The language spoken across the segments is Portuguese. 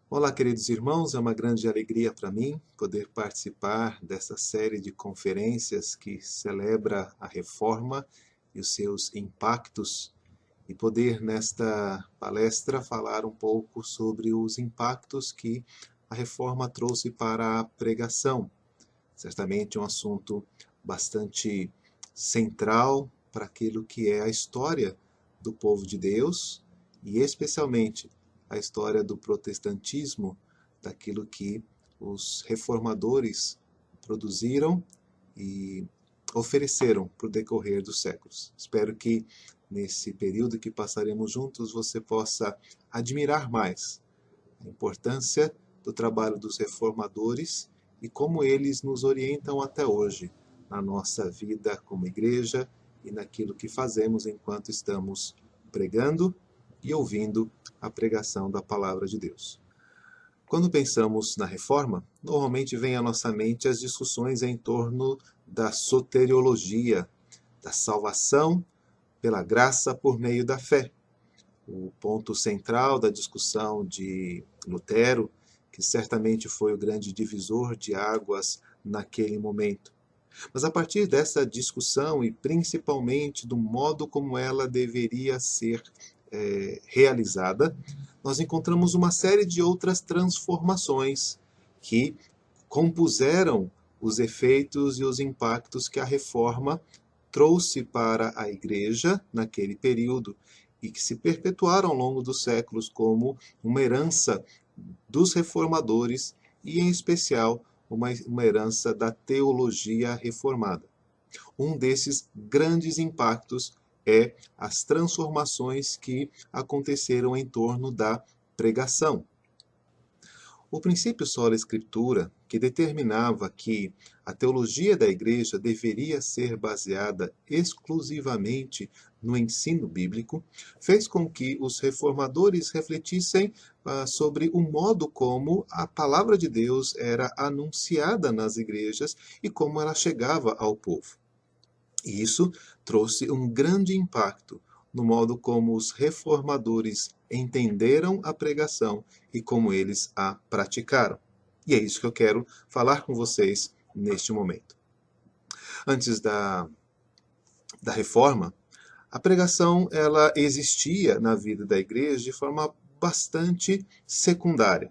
Olá, queridos irmãos, é uma grande alegria para mim poder participar dessa série de conferências que celebra a Reforma e os seus impactos e poder, nesta palestra, falar um pouco sobre os impactos que a Reforma trouxe para a pregação. Certamente um assunto bastante central para aquilo que é a história do povo de Deus e especialmente a história do protestantismo, daquilo que os reformadores produziram e ofereceram para o decorrer dos séculos. Espero que nesse período que passaremos juntos você possa admirar mais a importância do trabalho dos reformadores e como eles nos orientam até hoje na nossa vida como igreja e naquilo que fazemos enquanto estamos pregando e ouvindo a pregação da palavra de Deus. Quando pensamos na reforma, normalmente vem à nossa mente as discussões em torno da soteriologia, da salvação pela graça por meio da fé. O ponto central da discussão de Lutero, que certamente foi o grande divisor de águas naquele momento. Mas a partir dessa discussão e principalmente do modo como ela deveria ser realizada, nós encontramos uma série de outras transformações que compuseram os efeitos e os impactos que a reforma trouxe para a igreja naquele período e que se perpetuaram ao longo dos séculos como uma herança dos reformadores e, em especial, uma herança da teologia reformada. Um desses grandes impactos é as transformações que aconteceram em torno da pregação. O princípio sola escritura, que determinava que a teologia da igreja deveria ser baseada exclusivamente no ensino bíblico, fez com que os reformadores refletissem sobre o modo como a palavra de Deus era anunciada nas igrejas e como ela chegava ao povo. E isso trouxe um grande impacto no modo como os reformadores entenderam a pregação e como eles a praticaram. E é isso que eu quero falar com vocês neste momento. Antes da reforma, a pregação ela existia na vida da igreja de forma bastante secundária.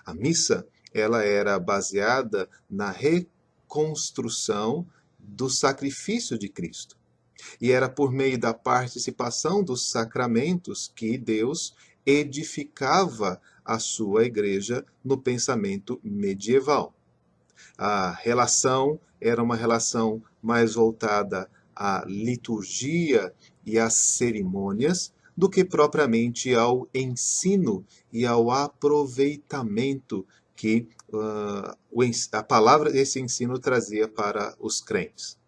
A missa ela era baseada na reconstrução do sacrifício de Cristo. E era por meio da participação dos sacramentos que Deus edificava a sua igreja no pensamento medieval. A relação era uma relação mais voltada à liturgia e às cerimônias do que propriamente ao ensino e ao aproveitamento que a palavra desse ensino trazia para os crentes.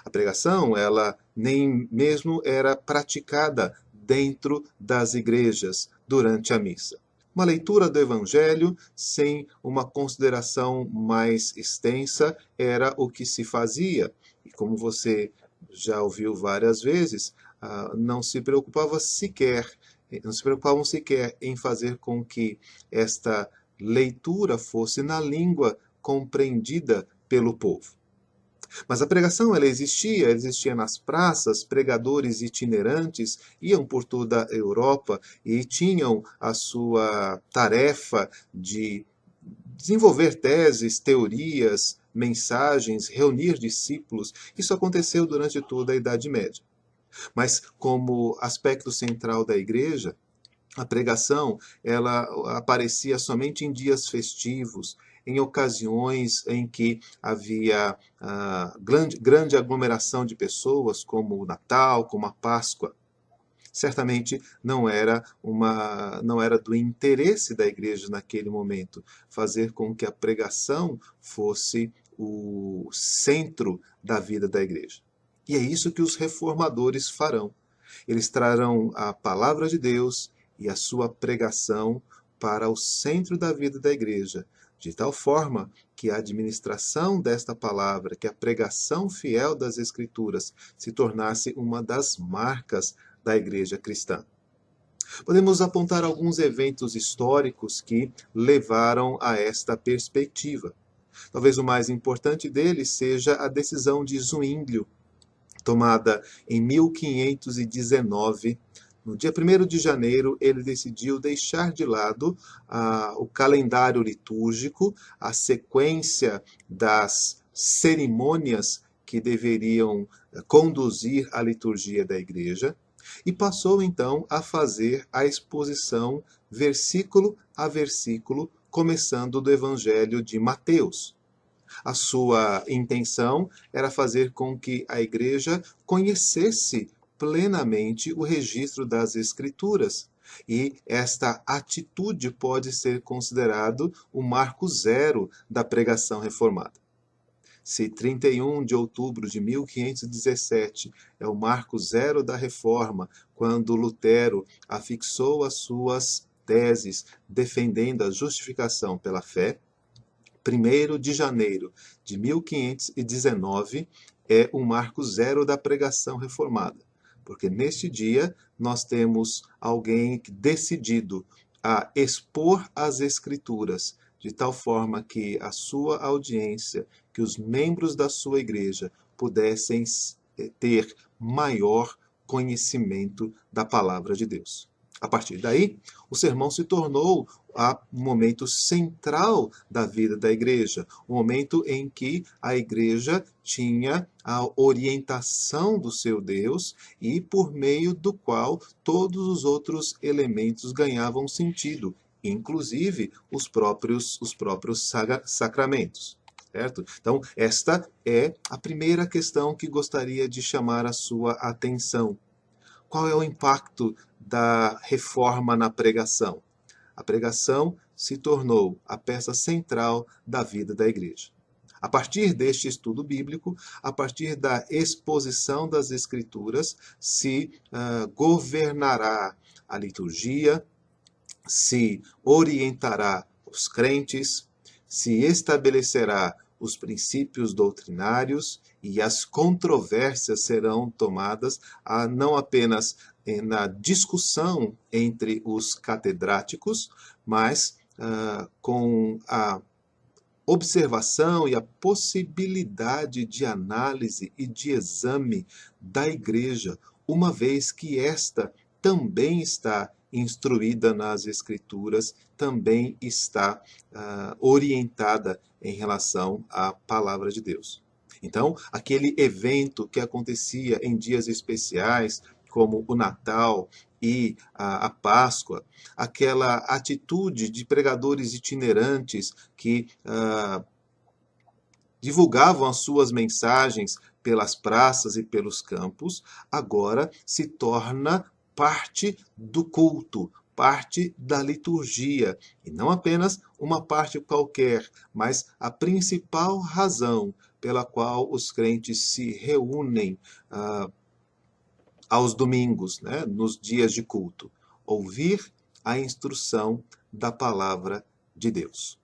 A pregação, ela nem mesmo era praticada dentro das igrejas durante a missa. Uma leitura do Evangelho sem uma consideração mais extensa era o que se fazia. E como você já ouviu várias vezes, não se preocupavam sequer em fazer com que esta leitura fosse na língua compreendida pelo povo. Mas a pregação ela existia nas praças, pregadores itinerantes iam por toda a Europa e tinham a sua tarefa de desenvolver teses, teorias, mensagens, reunir discípulos. Isso aconteceu durante toda a Idade Média. Mas como aspecto central da igreja, a pregação ela aparecia somente em dias festivos, em ocasiões em que havia grande aglomeração de pessoas, como o Natal, como a Páscoa. Certamente não era do interesse da igreja naquele momento fazer com que a pregação fosse o centro da vida da igreja. E é isso que os reformadores farão. Eles trarão a palavra de Deus e a sua pregação para o centro da vida da igreja, de tal forma que a administração desta palavra, que a pregação fiel das Escrituras se tornasse uma das marcas da igreja cristã. Podemos apontar alguns eventos históricos que levaram a esta perspectiva. Talvez o mais importante deles seja a decisão de Zwinglio, tomada em 1519. No dia 1º de janeiro, ele decidiu deixar de lado o calendário litúrgico, a sequência das cerimônias que deveriam conduzir a liturgia da igreja, e passou então a fazer a exposição versículo a versículo, começando do Evangelho de Mateus. A sua intenção era fazer com que a igreja conhecesse plenamente o registro das Escrituras. E esta atitude pode ser considerado o marco zero da pregação reformada. Se 31 de outubro de 1517 é o marco zero da reforma, quando Lutero afixou as suas teses defendendo a justificação pela fé, 1º de janeiro de 1519 é o marco zero da pregação reformada, porque neste dia nós temos alguém decidido a expor as Escrituras de tal forma que a sua audiência, que os membros da sua igreja pudessem ter maior conhecimento da palavra de Deus. A partir daí, o sermão se tornou um momento central da vida da igreja, um momento em que a igreja tinha a orientação do seu Deus e por meio do qual todos os outros elementos ganhavam sentido, inclusive os próprios sacramentos. Certo? Então, esta é a primeira questão que gostaria de chamar a sua atenção. Qual é o impacto da reforma na pregação? A pregação se tornou a peça central da vida da igreja. A partir deste estudo bíblico, a partir da exposição das Escrituras, se governará a liturgia, se orientará os crentes, se estabelecerá os princípios doutrinários e as controvérsias serão tomadas não apenas na discussão entre os catedráticos, mas com a observação e a possibilidade de análise e de exame da igreja, uma vez que esta também está instruída nas Escrituras, também está orientada em relação à palavra de Deus. Então, aquele evento que acontecia em dias especiais, como o Natal e a Páscoa, aquela atitude de pregadores itinerantes que divulgavam as suas mensagens pelas praças e pelos campos, agora se torna parte do culto, parte da liturgia, e não apenas uma parte qualquer, mas a principal razão pela qual os crentes se reúnem aos domingos, né, nos dias de culto, ouvir a instrução da palavra de Deus.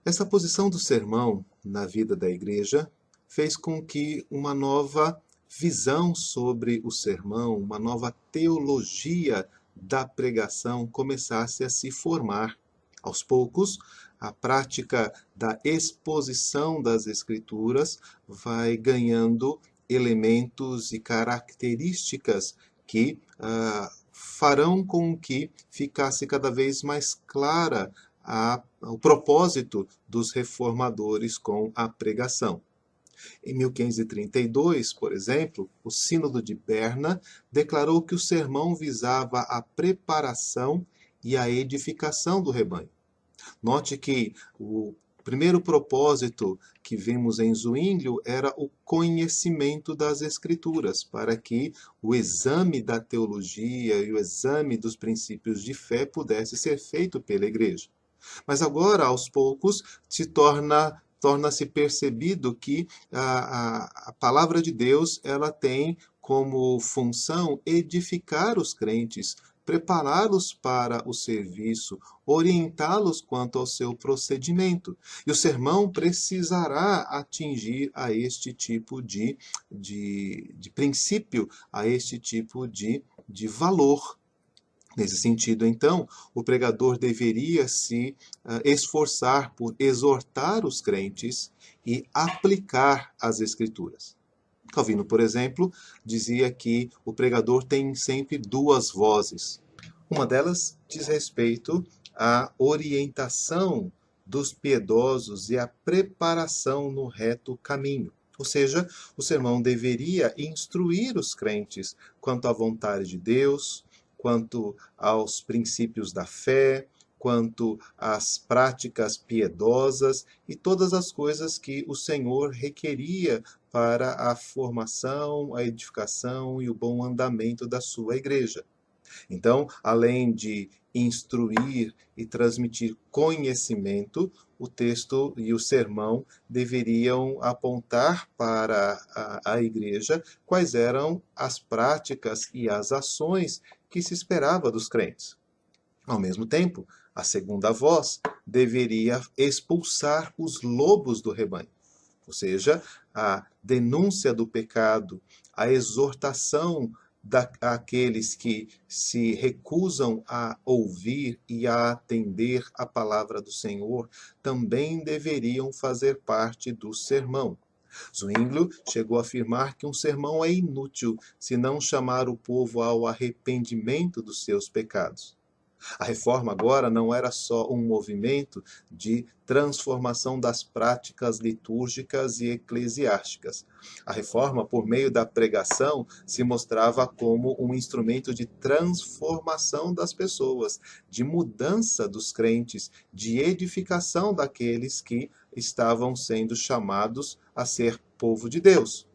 Essa posição do sermão na vida da igreja fez com que uma nova visão sobre o sermão, uma nova teologia da pregação começasse a se formar. Aos poucos, a prática da exposição das Escrituras vai ganhando elementos e características que farão com que ficasse cada vez mais clara o propósito dos reformadores com a pregação. Em 1532, por exemplo, o Sínodo de Berna declarou que o sermão visava a preparação e a edificação do rebanho. Note que o primeiro propósito que vimos em Zwinglio era o conhecimento das Escrituras, para que o exame da teologia e o exame dos princípios de fé pudesse ser feito pela igreja. Mas agora, aos poucos, torna-se percebido que a palavra de Deus ela tem como função edificar os crentes prepará-los para o serviço, orientá-los quanto ao seu procedimento. E o sermão precisará atingir a este tipo de princípio, a este tipo de valor. Nesse sentido, então, o pregador deveria se esforçar por exortar os crentes e aplicar as Escrituras. Calvino, por exemplo, dizia que o pregador tem sempre duas vozes. Uma delas diz respeito à orientação dos piedosos e à preparação no reto caminho. Ou seja, o sermão deveria instruir os crentes quanto à vontade de Deus, quanto aos princípios da fé, quanto às práticas piedosas e todas as coisas que o Senhor requeria para a formação, a edificação e o bom andamento da sua igreja. Então, além de instruir e transmitir conhecimento, o texto e o sermão deveriam apontar para a igreja quais eram as práticas e as ações que se esperava dos crentes. Ao mesmo tempo, a segunda voz deveria expulsar os lobos do rebanho, ou seja, a denúncia do pecado, a exortação daqueles que se recusam a ouvir e a atender a palavra do Senhor, também deveriam fazer parte do sermão. Zwinglio chegou a afirmar que um sermão é inútil se não chamar o povo ao arrependimento dos seus pecados. A reforma agora não era só um movimento de transformação das práticas litúrgicas e eclesiásticas. A reforma, por meio da pregação, se mostrava como um instrumento de transformação das pessoas, de mudança dos crentes, de edificação daqueles que estavam sendo chamados a ser povo de Deus.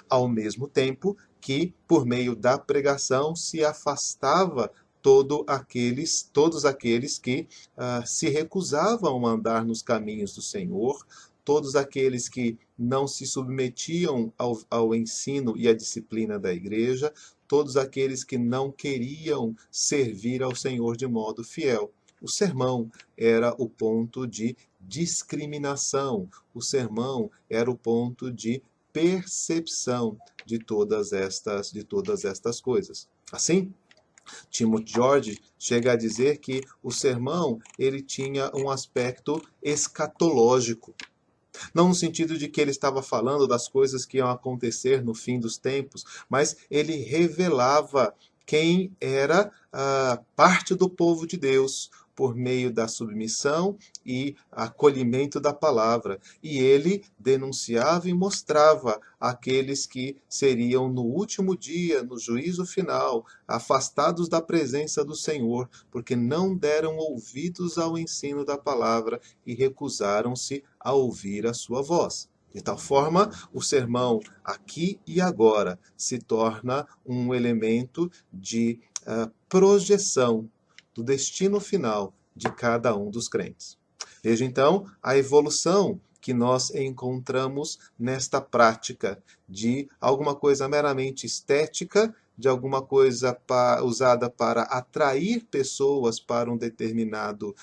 Ao mesmo tempo que, por meio da pregação, se afastava todos aqueles que se recusavam a andar nos caminhos do Senhor, todos aqueles que não se submetiam ao ensino e à disciplina da igreja, todos aqueles que não queriam servir ao Senhor de modo fiel. O sermão era o ponto de discriminação, o sermão era o ponto de percepção de todas estas coisas. Assim, Timothy George chega a dizer que o sermão ele tinha um aspecto escatológico. Não no sentido de que ele estava falando das coisas que iam acontecer no fim dos tempos, mas ele revelava quem era parte do povo de Deus, por meio da submissão e acolhimento da palavra. E ele denunciava e mostrava aqueles que seriam no último dia, no juízo final, afastados da presença do Senhor, porque não deram ouvidos ao ensino da palavra e recusaram-se a ouvir a sua voz. De tal forma, o sermão aqui e agora se torna um elemento de projeção do destino final de cada um dos crentes. Veja então a evolução que nós encontramos nesta prática de alguma coisa meramente estética, de alguma coisa usada para atrair pessoas para um determinado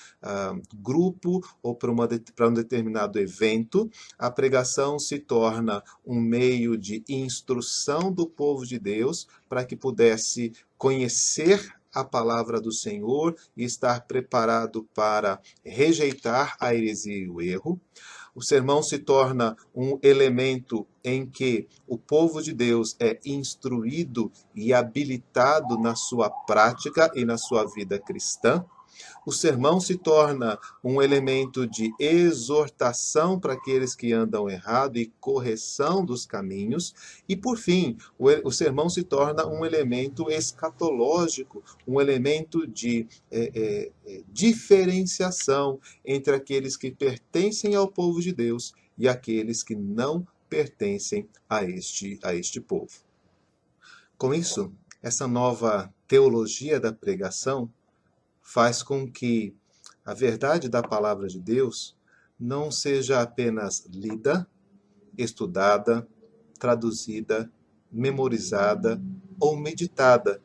grupo ou para um determinado evento. A pregação se torna um meio de instrução do povo de Deus para que pudesse conhecer a palavra do Senhor e estar preparado para rejeitar a heresia e o erro. O sermão se torna um elemento em que o povo de Deus é instruído e habilitado na sua prática e na sua vida cristã. O sermão se torna um elemento de exortação para aqueles que andam errado e correção dos caminhos. E, por fim, o sermão se torna um elemento escatológico, um elemento de diferenciação entre aqueles que pertencem ao povo de Deus e aqueles que não pertencem a este povo. Com isso, essa nova teologia da pregação faz com que a verdade da palavra de Deus não seja apenas lida, estudada, traduzida, memorizada ou meditada,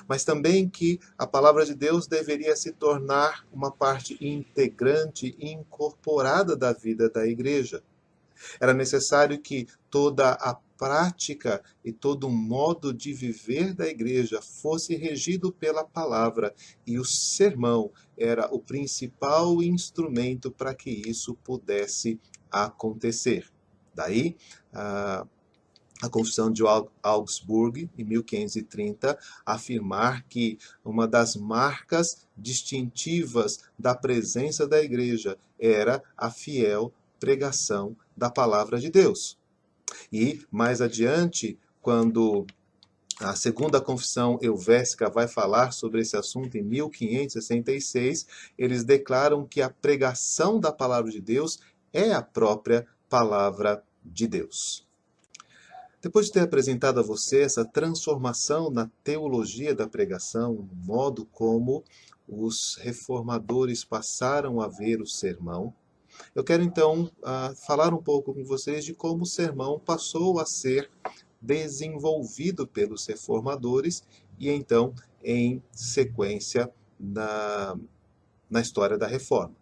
mas também que a palavra de Deus deveria se tornar uma parte integrante e incorporada da vida da igreja. Era necessário que toda a prática e todo o modo de viver da igreja fosse regido pela palavra, e o sermão era o principal instrumento para que isso pudesse acontecer. Daí, a Confissão de Augsburgo, em 1530, afirmar que uma das marcas distintivas da presença da igreja era a fiel pregação da palavra de Deus. E, mais adiante, quando a segunda confissão helvética vai falar sobre esse assunto em 1566, eles declaram que a pregação da palavra de Deus é a própria palavra de Deus. Depois de ter apresentado a você essa transformação na teologia da pregação, no modo como os reformadores passaram a ver o sermão, eu quero então falar um pouco com vocês de como o sermão passou a ser desenvolvido pelos reformadores e então em sequência na história da Reforma.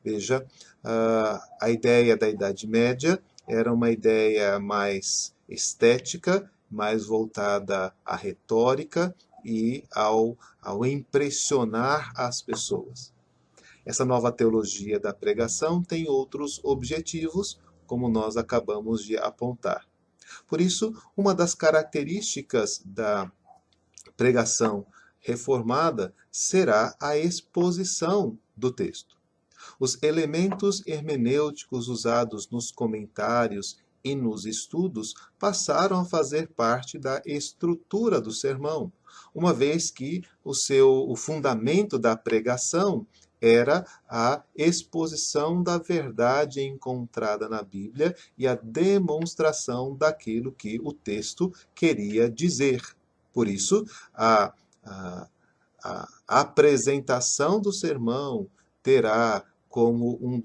Veja, a ideia da Idade Média era uma ideia mais estética, mais voltada à retórica e ao impressionar as pessoas. Essa nova teologia da pregação tem outros objetivos, como nós acabamos de apontar. Por isso, uma das características da pregação reformada será a exposição do texto. Os elementos hermenêuticos usados nos comentários e nos estudos passaram a fazer parte da estrutura do sermão, uma vez que o fundamento da pregação era a exposição da verdade encontrada na Bíblia e a demonstração daquilo que o texto queria dizer. Por isso, a apresentação do sermão terá como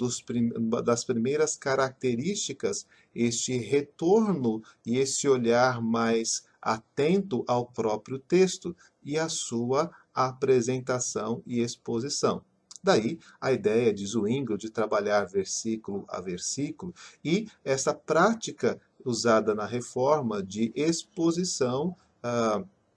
das primeiras características este retorno e esse olhar mais atento ao próprio texto e à sua apresentação e exposição. Daí a ideia de Zwingli de trabalhar versículo a versículo e essa prática usada na Reforma de exposição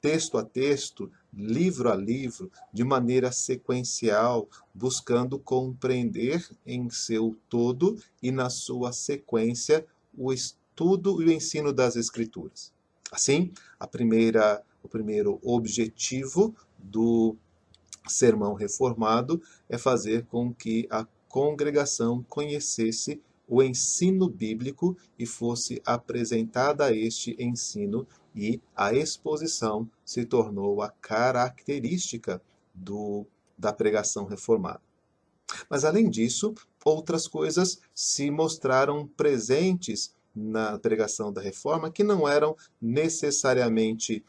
texto a texto, livro a livro, de maneira sequencial, buscando compreender em seu todo e na sua sequência o estudo e o ensino das Escrituras. Assim, o primeiro objetivo do sermão reformado é fazer com que a congregação conhecesse o ensino bíblico e fosse apresentada a este ensino, e a exposição se tornou a característica da pregação reformada. Mas, além disso, outras coisas se mostraram presentes na pregação da Reforma, que não eram necessariamente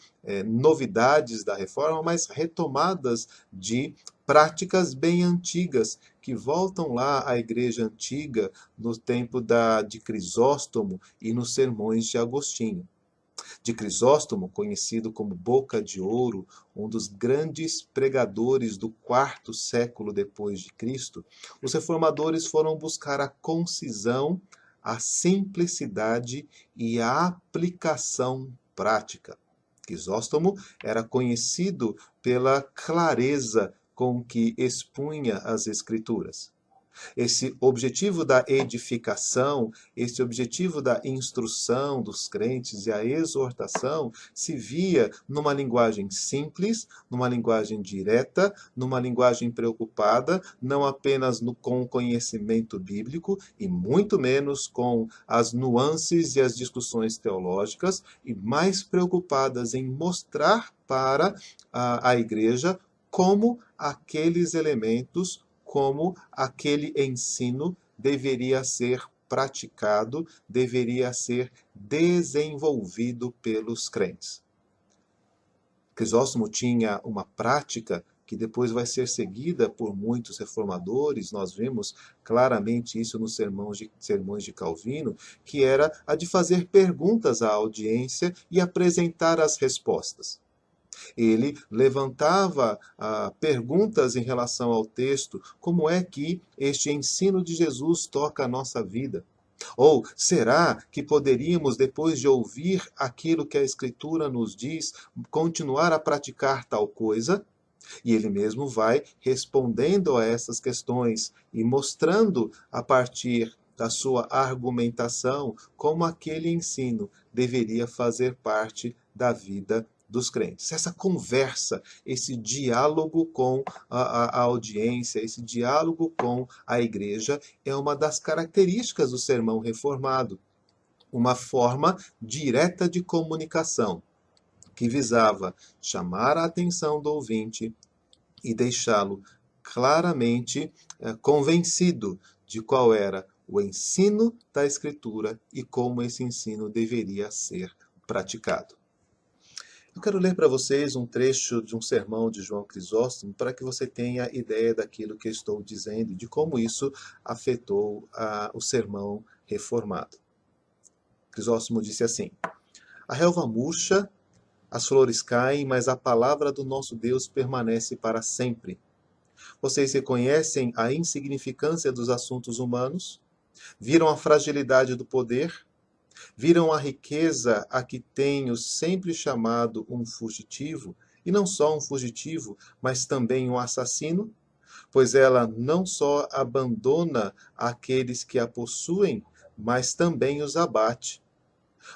novidades da Reforma, mas retomadas de práticas bem antigas, que voltam lá à Igreja Antiga, no tempo de Crisóstomo e nos sermões de Agostinho. De Crisóstomo, conhecido como Boca de Ouro, um dos grandes pregadores do quarto século depois de Cristo, os reformadores foram buscar a concisão, a simplicidade e a aplicação prática. Crisóstomo era conhecido pela clareza com que expunha as Escrituras. Esse objetivo da edificação, esse objetivo da instrução dos crentes e a exortação se via numa linguagem simples, numa linguagem direta, numa linguagem preocupada, não apenas com o conhecimento bíblico e muito menos com as nuances e as discussões teológicas, e mais preocupadas em mostrar para a igreja como aqueles elementos, como aquele ensino deveria ser praticado, deveria ser desenvolvido pelos crentes. Crisóstomo tinha uma prática que depois vai ser seguida por muitos reformadores, nós vemos claramente isso nos sermões de Calvino, que era a de fazer perguntas à audiência e apresentar as respostas. Ele levantava perguntas em relação ao texto, como é que este ensino de Jesus toca a nossa vida? Ou será que poderíamos, depois de ouvir aquilo que a Escritura nos diz, continuar a praticar tal coisa? E ele mesmo vai respondendo a essas questões e mostrando, a partir da sua argumentação, como aquele ensino deveria fazer parte da vida dos crentes. Essa conversa, esse diálogo com a audiência, esse diálogo com a igreja, é uma das características do sermão reformado. Uma forma direta de comunicação que visava chamar a atenção do ouvinte e deixá-lo claramente convencido de qual era o ensino da Escritura e como esse ensino deveria ser praticado. Eu quero ler para vocês um trecho de um sermão de João Crisóstomo para que você tenha ideia daquilo que eu estou dizendo e de como isso afetou o sermão reformado. Crisóstomo disse assim: a relva murcha, as flores caem, mas a palavra do nosso Deus permanece para sempre. Vocês reconhecem a insignificância dos assuntos humanos? Viram a fragilidade do poder? Viram a riqueza a que tenho sempre chamado um fugitivo? E não só um fugitivo, mas também um assassino? Pois ela não só abandona aqueles que a possuem, mas também os abate.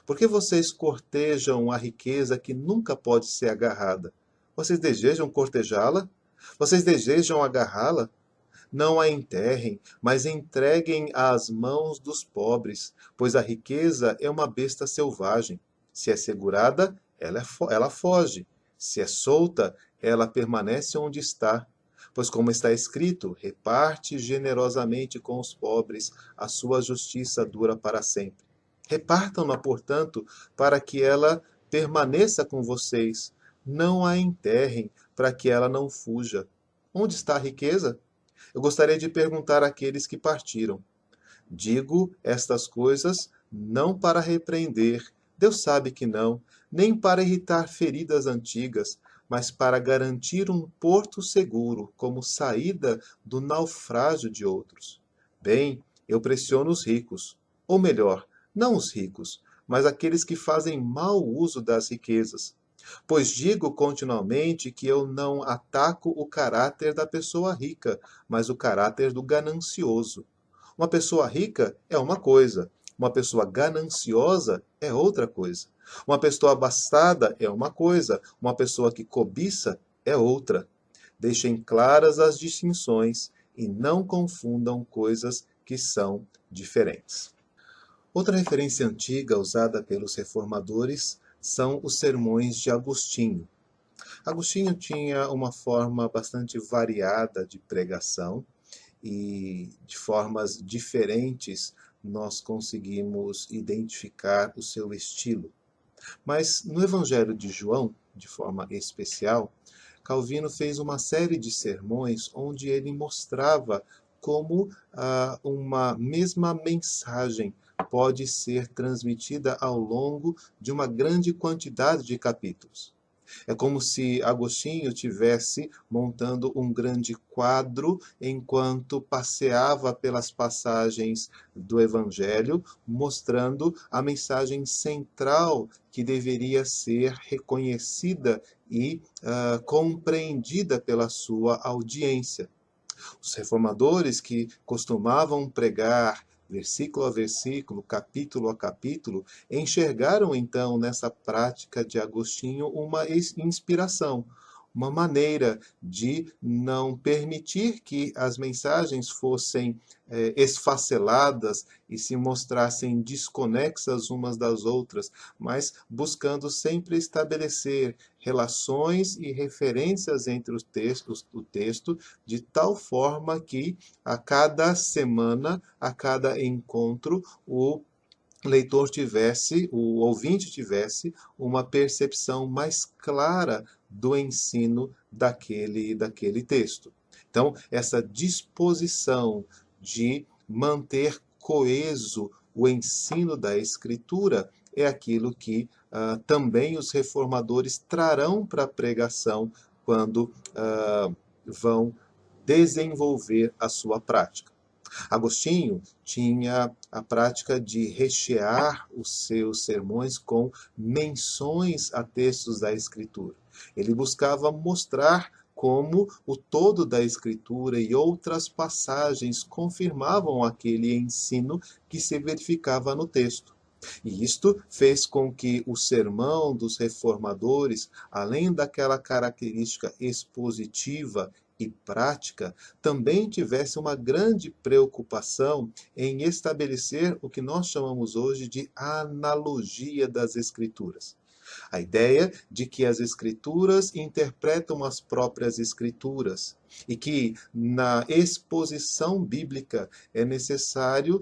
Por que vocês cortejam a riqueza que nunca pode ser agarrada? Vocês desejam cortejá-la? Vocês desejam agarrá-la? Não a enterrem, mas entreguem às mãos dos pobres, pois a riqueza é uma besta selvagem. Se é segurada, ela foge. Se é solta, ela permanece onde está. Pois, como está escrito, reparte generosamente com os pobres, a sua justiça dura para sempre. Repartam-na, portanto, para que ela permaneça com vocês. Não a enterrem, para que ela não fuja. Onde está a riqueza? Eu gostaria de perguntar àqueles que partiram. Digo estas coisas não para repreender, Deus sabe que não, nem para irritar feridas antigas, mas para garantir um porto seguro, como saída do naufrágio de outros. Bem, eu pressiono os ricos, ou melhor, não os ricos, mas aqueles que fazem mau uso das riquezas. Pois digo continuamente que eu não ataco o caráter da pessoa rica, mas o caráter do ganancioso. Uma pessoa rica é uma coisa, uma pessoa gananciosa é outra coisa. Uma pessoa abastada é uma coisa, uma pessoa que cobiça é outra. Deixem claras as distinções e não confundam coisas que são diferentes. Outra referência antiga usada pelos reformadores são os sermões de Agostinho. Agostinho tinha uma forma bastante variada de pregação e de formas diferentes nós conseguimos identificar o seu estilo. Mas no Evangelho de João, de forma especial, Calvino fez uma série de sermões onde ele mostrava como uma mesma mensagem pode ser transmitida ao longo de uma grande quantidade de capítulos. É como se Agostinho tivesse montando um grande quadro enquanto passeava pelas passagens do Evangelho, mostrando a mensagem central que deveria ser reconhecida e compreendida pela sua audiência. Os reformadores que costumavam pregar versículo a versículo, capítulo a capítulo, enxergaram então nessa prática de Agostinho uma inspiração, uma maneira de não permitir que as mensagens fossem esfaceladas e se mostrassem desconexas umas das outras, mas buscando sempre estabelecer relações e referências entre o texto, de tal forma que a cada semana, a cada encontro, o ouvinte tivesse uma percepção mais clara do ensino daquele texto. Então, essa disposição de manter coeso o ensino da Escritura é aquilo que também os reformadores trarão para a pregação quando vão desenvolver a sua prática. Agostinho tinha a prática de rechear os seus sermões com menções a textos da Escritura. Ele buscava mostrar como o todo da Escritura e outras passagens confirmavam aquele ensino que se verificava no texto. E isto fez com que o sermão dos reformadores, além daquela característica expositiva e prática, também tivesse uma grande preocupação em estabelecer o que nós chamamos hoje de analogia das Escrituras. A ideia de que as Escrituras interpretam as próprias Escrituras e que na exposição bíblica é necessário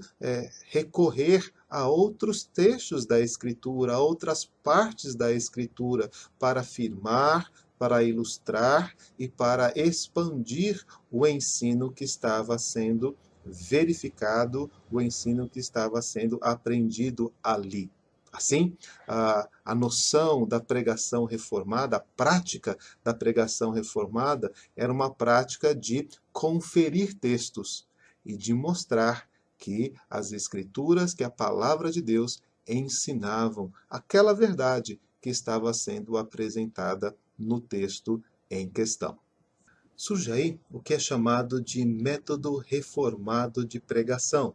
recorrer a outros textos da Escritura, a outras partes da Escritura, para afirmar, para ilustrar e para expandir o ensino que estava sendo verificado, o ensino que estava sendo aprendido ali. Assim, a noção da pregação reformada, a prática da pregação reformada, era uma prática de conferir textos e de mostrar que as Escrituras, que a palavra de Deus ensinavam aquela verdade que estava sendo apresentada no texto em questão. Surge aí o que é chamado de método reformado de pregação,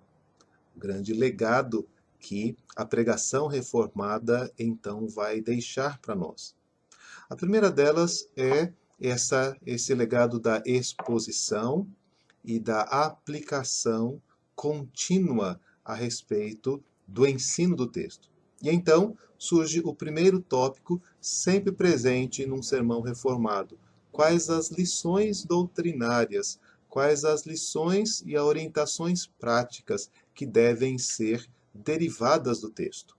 o grande legado que a pregação reformada então vai deixar para nós. A primeira delas é esse legado da exposição e da aplicação contínua a respeito do ensino do texto. E então surge o primeiro tópico sempre presente num sermão reformado: quais as lições doutrinárias, quais as lições e orientações práticas que devem ser derivadas do texto.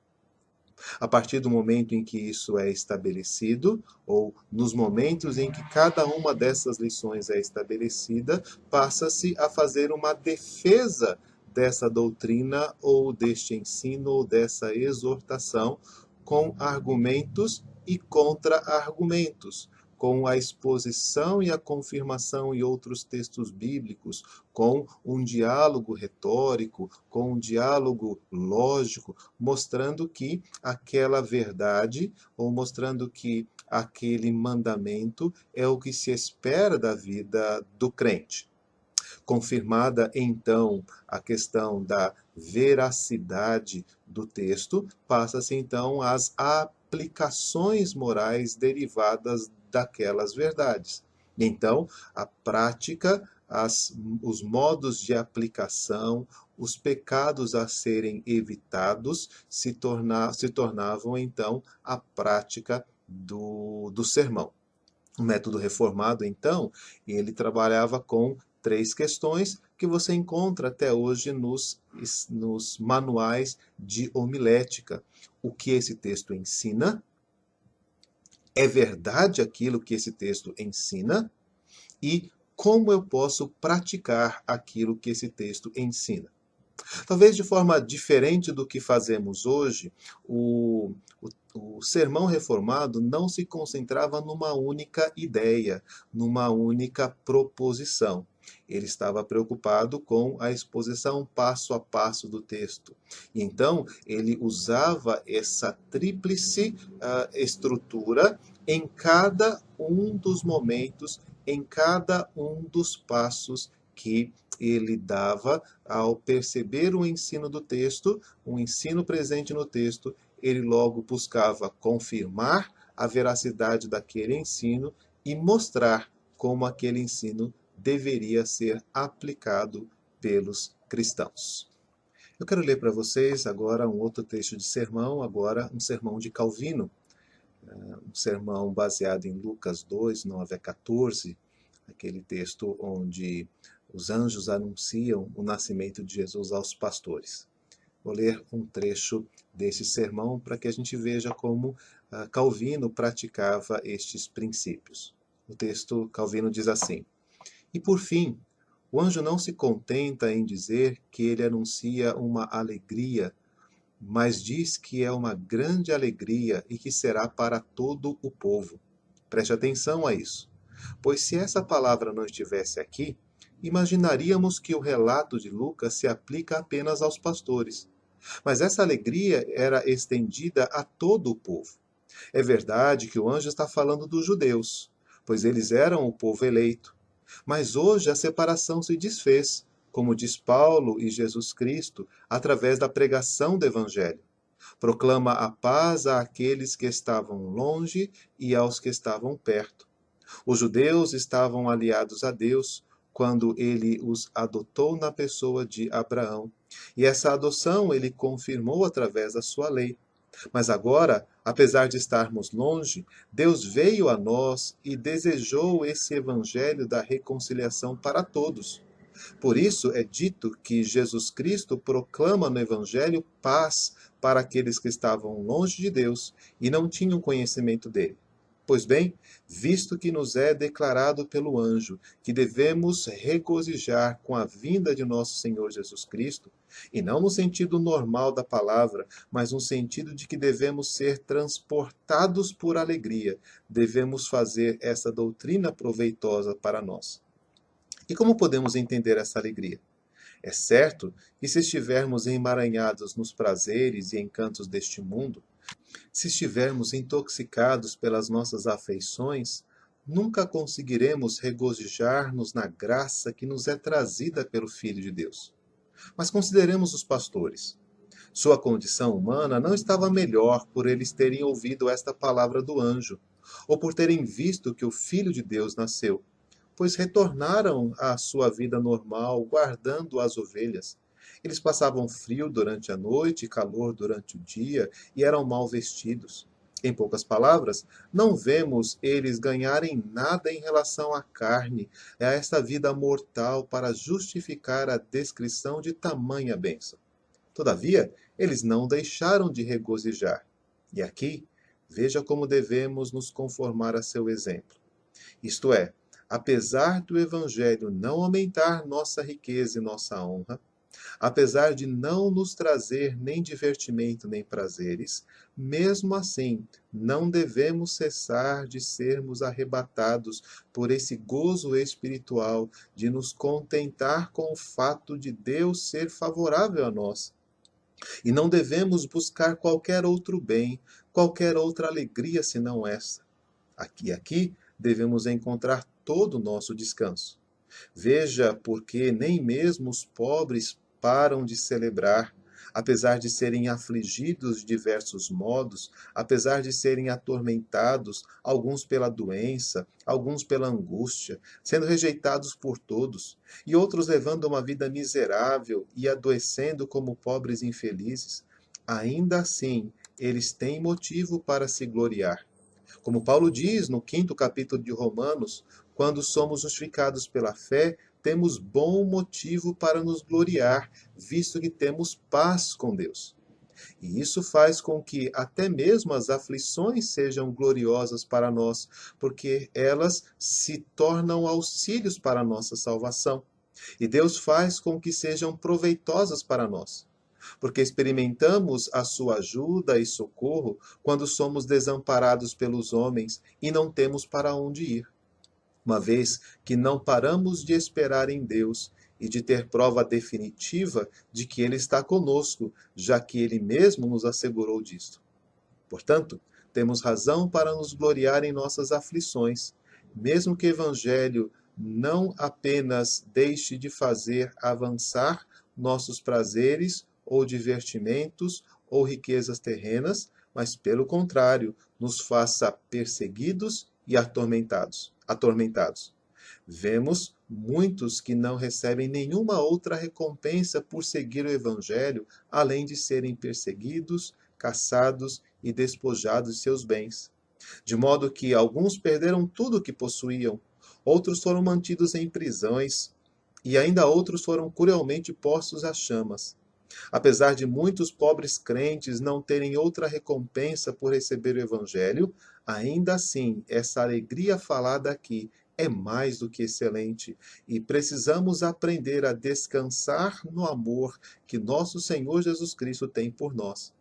A partir do momento em que isso é estabelecido, ou nos momentos em que cada uma dessas lições é estabelecida, passa-se a fazer uma defesa dessa doutrina, ou deste ensino, ou dessa exortação, com argumentos e contra-argumentos, com a exposição e a confirmação em outros textos bíblicos, com um diálogo retórico, com um diálogo lógico, mostrando que aquela verdade, ou mostrando que aquele mandamento é o que se espera da vida do crente. Confirmada, então, a questão da veracidade do texto, passa-se, então, às aplicações morais derivadas daquelas verdades. Então, a prática, os modos de aplicação, os pecados a serem evitados se tornavam, então, a prática do sermão. O método reformado, então, ele trabalhava com 3 questões que você encontra até hoje nos manuais de homilética. O que esse texto ensina? É verdade aquilo que esse texto ensina? E como eu posso praticar aquilo que esse texto ensina? Talvez de forma diferente do que fazemos hoje, o sermão reformado não se concentrava numa única ideia, numa única proposição. Ele estava preocupado com a exposição passo a passo do texto. E então, ele usava essa tríplice estrutura em cada um dos momentos, em cada um dos passos que ele dava ao perceber o ensino do texto, o ensino presente no texto. Ele logo buscava confirmar a veracidade daquele ensino e mostrar como aquele ensino deveria ser aplicado pelos cristãos. Eu quero ler para vocês agora um outro trecho de sermão, agora um sermão de Calvino, um sermão baseado em Lucas 2, 9 a 14, aquele texto onde os anjos anunciam o nascimento de Jesus aos pastores. Vou ler um trecho desse sermão para que a gente veja como Calvino praticava estes princípios. O texto Calvino diz assim: E por fim, o anjo não se contenta em dizer que ele anuncia uma alegria, mas diz que é uma grande alegria e que será para todo o povo. Preste atenção a isso, pois se essa palavra não estivesse aqui, imaginaríamos que o relato de Lucas se aplica apenas aos pastores. Mas essa alegria era estendida a todo o povo. É verdade que o anjo está falando dos judeus, pois eles eram o povo eleito. Mas hoje a separação se desfez, como diz Paulo e Jesus Cristo, através da pregação do Evangelho. Proclama a paz àqueles que estavam longe e aos que estavam perto. Os judeus estavam aliados a Deus quando ele os adotou na pessoa de Abraão. E essa adoção ele confirmou através da sua lei. Mas agora, apesar de estarmos longe, Deus veio a nós e desejou esse evangelho da reconciliação para todos. Por isso é dito que Jesus Cristo proclama no evangelho paz para aqueles que estavam longe de Deus e não tinham conhecimento dele. Pois bem, visto que nos é declarado pelo anjo que devemos regozijar com a vinda de nosso Senhor Jesus Cristo, e não no sentido normal da palavra, mas no sentido de que devemos ser transportados por alegria, devemos fazer essa doutrina proveitosa para nós. E como podemos entender essa alegria? É certo que se estivermos emaranhados nos prazeres e encantos deste mundo, se estivermos intoxicados pelas nossas afeições, nunca conseguiremos regozijar-nos na graça que nos é trazida pelo Filho de Deus. Mas consideremos os pastores. Sua condição humana não estava melhor por eles terem ouvido esta palavra do anjo, ou por terem visto que o Filho de Deus nasceu, pois retornaram à sua vida normal, guardando as ovelhas. Eles passavam frio durante a noite e calor durante o dia, e eram mal vestidos. Em poucas palavras, não vemos eles ganharem nada em relação à carne, a esta vida mortal, para justificar a descrição de tamanha bênção. Todavia, eles não deixaram de regozijar. E aqui, veja como devemos nos conformar a seu exemplo. Isto é, apesar do Evangelho não aumentar nossa riqueza e nossa honra, apesar de não nos trazer nem divertimento nem prazeres, mesmo assim, não devemos cessar de sermos arrebatados por esse gozo espiritual, de nos contentar com o fato de Deus ser favorável a nós. E não devemos buscar qualquer outro bem, qualquer outra alegria senão essa. Aqui devemos encontrar todo o nosso descanso. Veja porque nem mesmo os pobres param de celebrar, apesar de serem afligidos de diversos modos, apesar de serem atormentados, alguns pela doença, alguns pela angústia, sendo rejeitados por todos, e outros levando uma vida miserável e adoecendo como pobres infelizes. Ainda assim, eles têm motivo para se gloriar. Como Paulo diz no 5º capítulo de Romanos, quando somos justificados pela fé, temos bom motivo para nos gloriar, visto que temos paz com Deus. E isso faz com que até mesmo as aflições sejam gloriosas para nós, porque elas se tornam auxílios para a nossa salvação. E Deus faz com que sejam proveitosas para nós, porque experimentamos a sua ajuda e socorro quando somos desamparados pelos homens e não temos para onde ir. Uma vez que não paramos de esperar em Deus e de ter prova definitiva de que Ele está conosco, já que Ele mesmo nos assegurou disto. Portanto, temos razão para nos gloriar em nossas aflições, mesmo que o Evangelho não apenas deixe de fazer avançar nossos prazeres ou divertimentos ou riquezas terrenas, mas, pelo contrário, nos faça perseguidos e atormentados. Vemos muitos que não recebem nenhuma outra recompensa por seguir o Evangelho, além de serem perseguidos, caçados e despojados de seus bens. De modo que alguns perderam tudo o que possuíam, outros foram mantidos em prisões, e ainda outros foram cruelmente postos às chamas. Apesar de muitos pobres crentes não terem outra recompensa por receber o Evangelho, ainda assim, essa alegria falada aqui é mais do que excelente e precisamos aprender a descansar no amor que nosso Senhor Jesus Cristo tem por nós,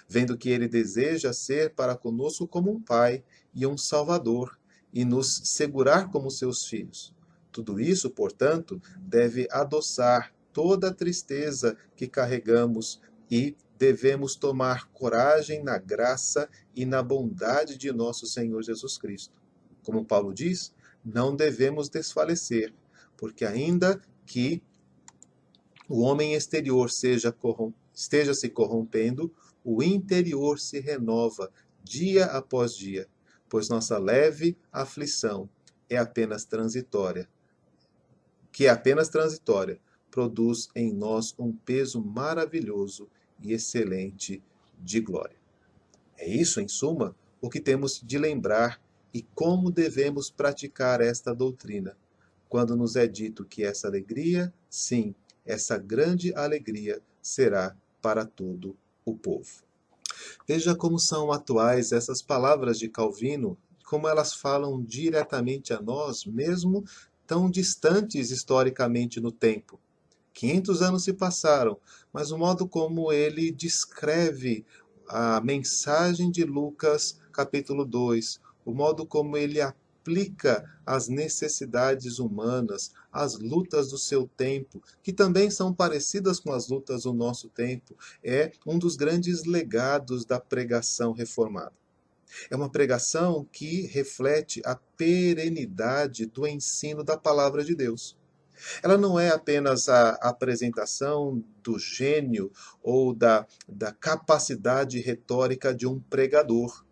vendo que Ele deseja ser para conosco como um Pai e um Salvador e nos segurar como seus filhos. Tudo isso, portanto, deve adoçar toda a tristeza que carregamos e devemos tomar coragem na graça e na bondade de nosso Senhor Jesus Cristo. Como Paulo diz, não devemos desfalecer, porque ainda que o homem exterior esteja se corrompendo, o interior se renova dia após dia, pois nossa leve aflição é apenas transitória, produz em nós um peso maravilhoso e excelente de glória. É isso, em suma, o que temos de lembrar e como devemos praticar esta doutrina, quando nos é dito que essa alegria, sim, essa grande alegria, será para todo o povo. Veja como são atuais essas palavras de Calvino, como elas falam diretamente a nós, mesmo tão distantes historicamente no tempo. 500 anos se passaram, mas o modo como ele descreve a mensagem de Lucas, capítulo 2, o modo como ele aplica as necessidades humanas, as lutas do seu tempo, que também são parecidas com as lutas do nosso tempo, é um dos grandes legados da pregação reformada. É uma pregação que reflete a perenidade do ensino da palavra de Deus. Ela não é apenas a apresentação do gênio ou da capacidade retórica de um pregador,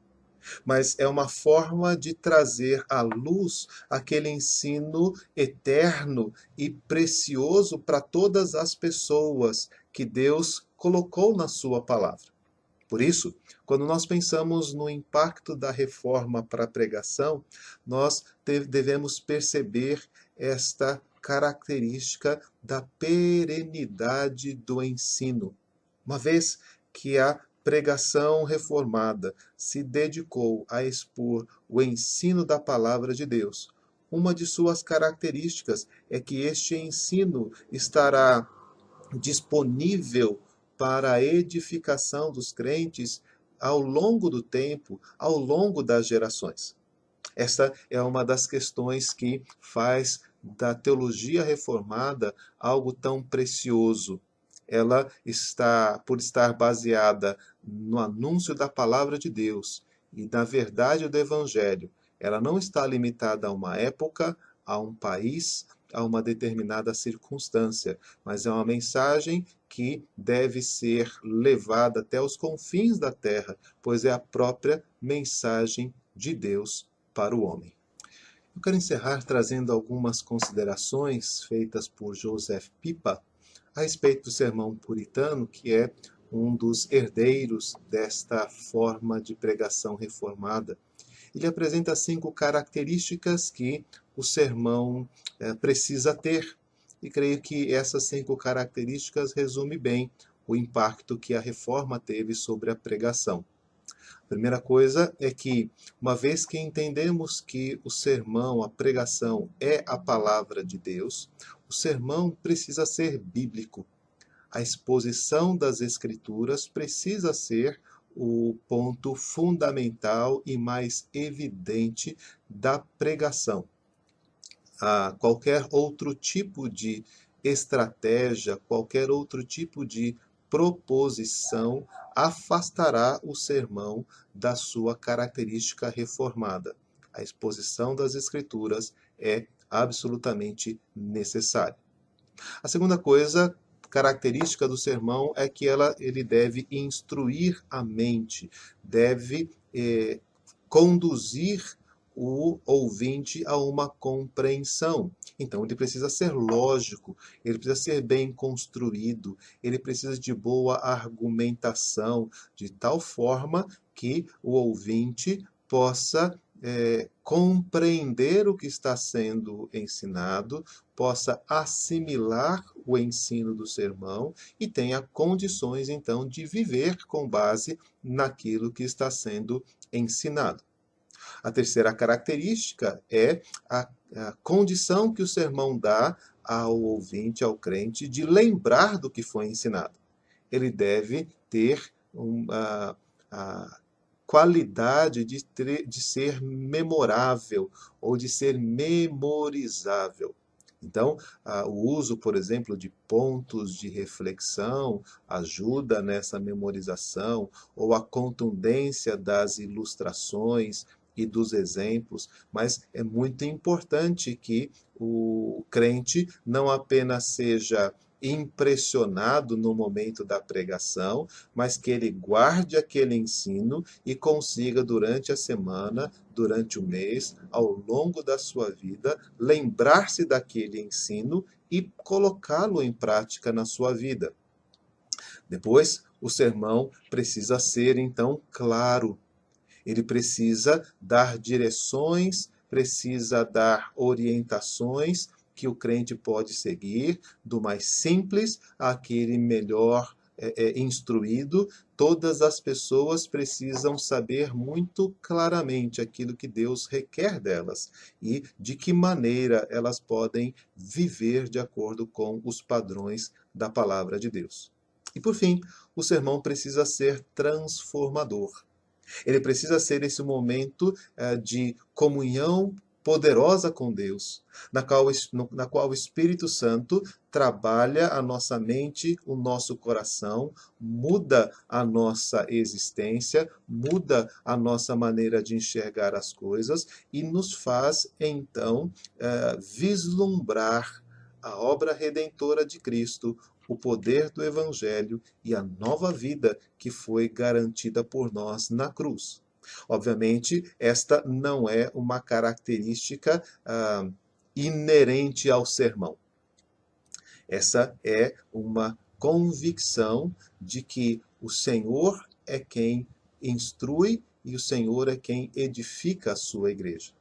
mas é uma forma de trazer à luz aquele ensino eterno e precioso para todas as pessoas que Deus colocou na sua palavra. Por isso, quando nós pensamos no impacto da reforma para a pregação, nós devemos perceber esta característica da perenidade do ensino. Uma vez que a pregação reformada se dedicou a expor o ensino da palavra de Deus, uma de suas características é que este ensino estará disponível para a edificação dos crentes ao longo do tempo, ao longo das gerações. Esta é uma das questões que faz da teologia reformada algo tão precioso. Ela está, por estar baseada no anúncio da palavra de Deus e na verdade do Evangelho, ela não está limitada a uma época, a um país, a uma determinada circunstância, mas é uma mensagem que deve ser levada até os confins da terra, pois é a própria mensagem de Deus para o homem. Eu quero encerrar trazendo algumas considerações feitas por Joseph Pippa a respeito do sermão puritano, que é um dos herdeiros desta forma de pregação reformada. Ele apresenta 5 características que o sermão precisa ter. E creio que essas 5 características resumem bem o impacto que a reforma teve sobre a pregação. A primeira coisa é que, uma vez que entendemos que o sermão, a pregação, é a palavra de Deus, o sermão precisa ser bíblico. A exposição das Escrituras precisa ser o ponto fundamental e mais evidente da pregação. Qualquer outro tipo de estratégia, qualquer outro tipo de proposição afastará o sermão da sua característica reformada. A exposição das Escrituras é absolutamente necessária. A segunda coisa, característica do sermão, é que ele deve instruir a mente, deve conduzir o ouvinte a uma compreensão. Então, ele precisa ser lógico, ele precisa ser bem construído, ele precisa de boa argumentação, de tal forma que o ouvinte possa compreender o que está sendo ensinado, possa assimilar o ensino do sermão e tenha condições, então, de viver com base naquilo que está sendo ensinado. A terceira característica é a condição que o sermão dá ao ouvinte, ao crente, de lembrar do que foi ensinado. Ele deve ter a qualidade de ser memorável ou de ser memorizável. Então, o uso, por exemplo, de pontos de reflexão ajuda nessa memorização, ou a contundência das ilustrações e dos exemplos, mas é muito importante que o crente não apenas seja impressionado no momento da pregação, mas que ele guarde aquele ensino e consiga, durante a semana, durante o mês, ao longo da sua vida, lembrar-se daquele ensino e colocá-lo em prática na sua vida. Depois, o sermão precisa ser, então, claro. Ele precisa dar direções, precisa dar orientações que o crente pode seguir, do mais simples àquele melhor instruído. Todas as pessoas precisam saber muito claramente aquilo que Deus requer delas e de que maneira elas podem viver de acordo com os padrões da palavra de Deus. E por fim, o sermão precisa ser transformador. Ele precisa ser esse momento de comunhão poderosa com Deus, na qual o Espírito Santo trabalha a nossa mente, o nosso coração, muda a nossa existência, muda a nossa maneira de enxergar as coisas e nos faz, então, vislumbrar a obra redentora de Cristo, o poder do Evangelho e a nova vida que foi garantida por nós na cruz. Obviamente, esta não é uma característica inerente ao sermão. Essa é uma convicção de que o Senhor é quem instrui e o Senhor é quem edifica a sua igreja.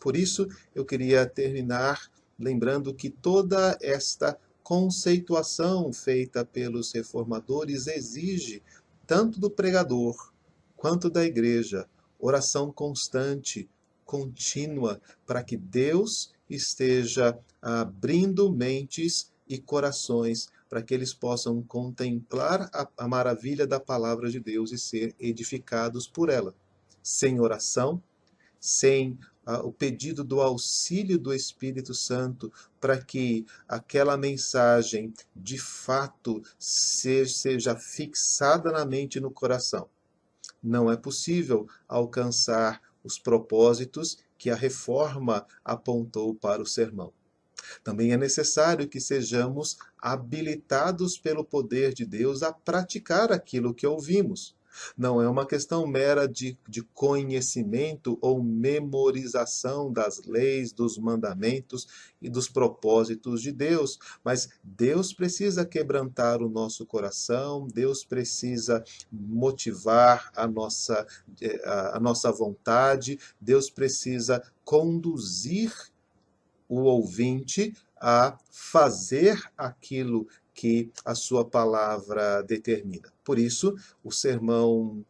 Por isso, eu queria terminar lembrando que toda esta conceituação feita pelos reformadores exige, tanto do pregador quanto da igreja, oração constante, contínua, para que Deus esteja abrindo mentes e corações, para que eles possam contemplar a maravilha da palavra de Deus e ser edificados por ela. Sem oração, sem o pedido do auxílio do Espírito Santo para que aquela mensagem de fato seja fixada na mente e no coração. Não é possível alcançar os propósitos que a reforma apontou para o sermão. Também é necessário que sejamos habilitados pelo poder de Deus a praticar aquilo que ouvimos. Não é uma questão mera de conhecimento ou memorização das leis, dos mandamentos e dos propósitos de Deus, mas Deus precisa quebrantar o nosso coração, Deus precisa motivar a nossa vontade, Deus precisa conduzir o ouvinte a fazer aquilo que a sua palavra determina. Por isso, o sermão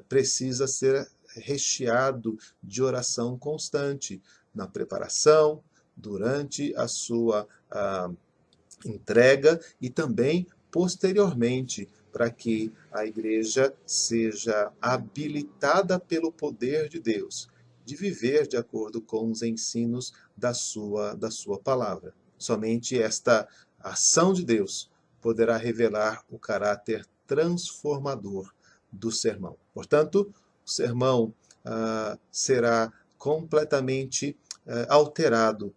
precisa ser recheado de oração constante, na preparação, durante a sua entrega e também posteriormente, para que a igreja seja habilitada pelo poder de Deus de viver de acordo com os ensinos da sua palavra. Somente esta ação de Deus poderá revelar o caráter transformador do sermão. Portanto, o sermão será completamente alterado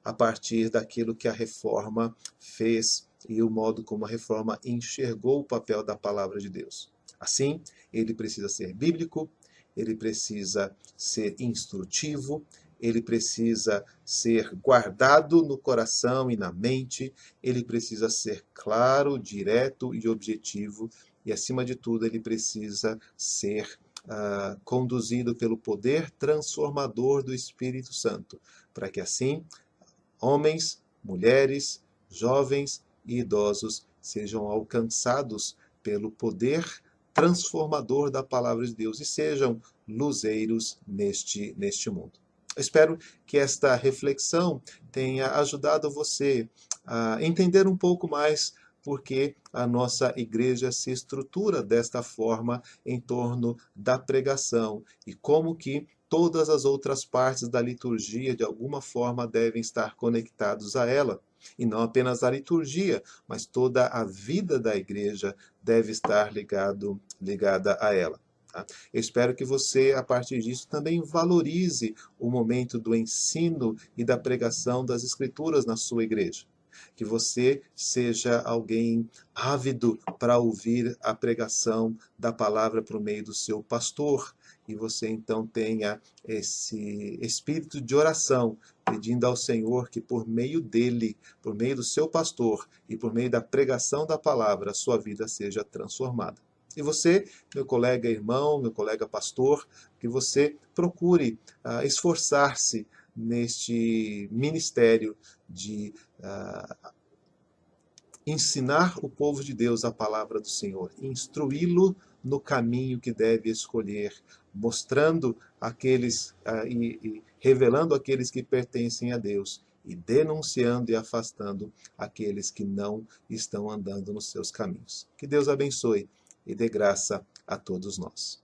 a partir daquilo que a reforma fez e o modo como a reforma enxergou o papel da palavra de Deus. Assim, ele precisa ser bíblico, ele precisa ser instrutivo, ele precisa ser guardado no coração e na mente, ele precisa ser claro, direto e objetivo, e acima de tudo ele precisa ser conduzido pelo poder transformador do Espírito Santo, para que assim homens, mulheres, jovens e idosos sejam alcançados pelo poder transformador da palavra de Deus e sejam luzeiros neste mundo. Eu espero que esta reflexão tenha ajudado você a entender um pouco mais porque a nossa igreja se estrutura desta forma em torno da pregação e como que todas as outras partes da liturgia de alguma forma devem estar conectados a ela. E não apenas a liturgia, mas toda a vida da igreja deve estar ligada a ela. Tá? Eu espero que você, a partir disso, também valorize o momento do ensino e da pregação das Escrituras na sua igreja. Que você seja alguém ávido para ouvir a pregação da palavra por meio do seu pastor. E você então tenha esse espírito de oração, pedindo ao Senhor que por meio dele, por meio do seu pastor e por meio da pregação da palavra, a sua vida seja transformada. E você, meu colega irmão, meu colega pastor, que você procure esforçar-se neste ministério de ensinar o povo de Deus a palavra do Senhor, instruí-lo no caminho que deve escolher, mostrando aqueles e revelando aqueles que pertencem a Deus e denunciando e afastando aqueles que não estão andando nos seus caminhos. Que Deus abençoe e dê graça a todos nós.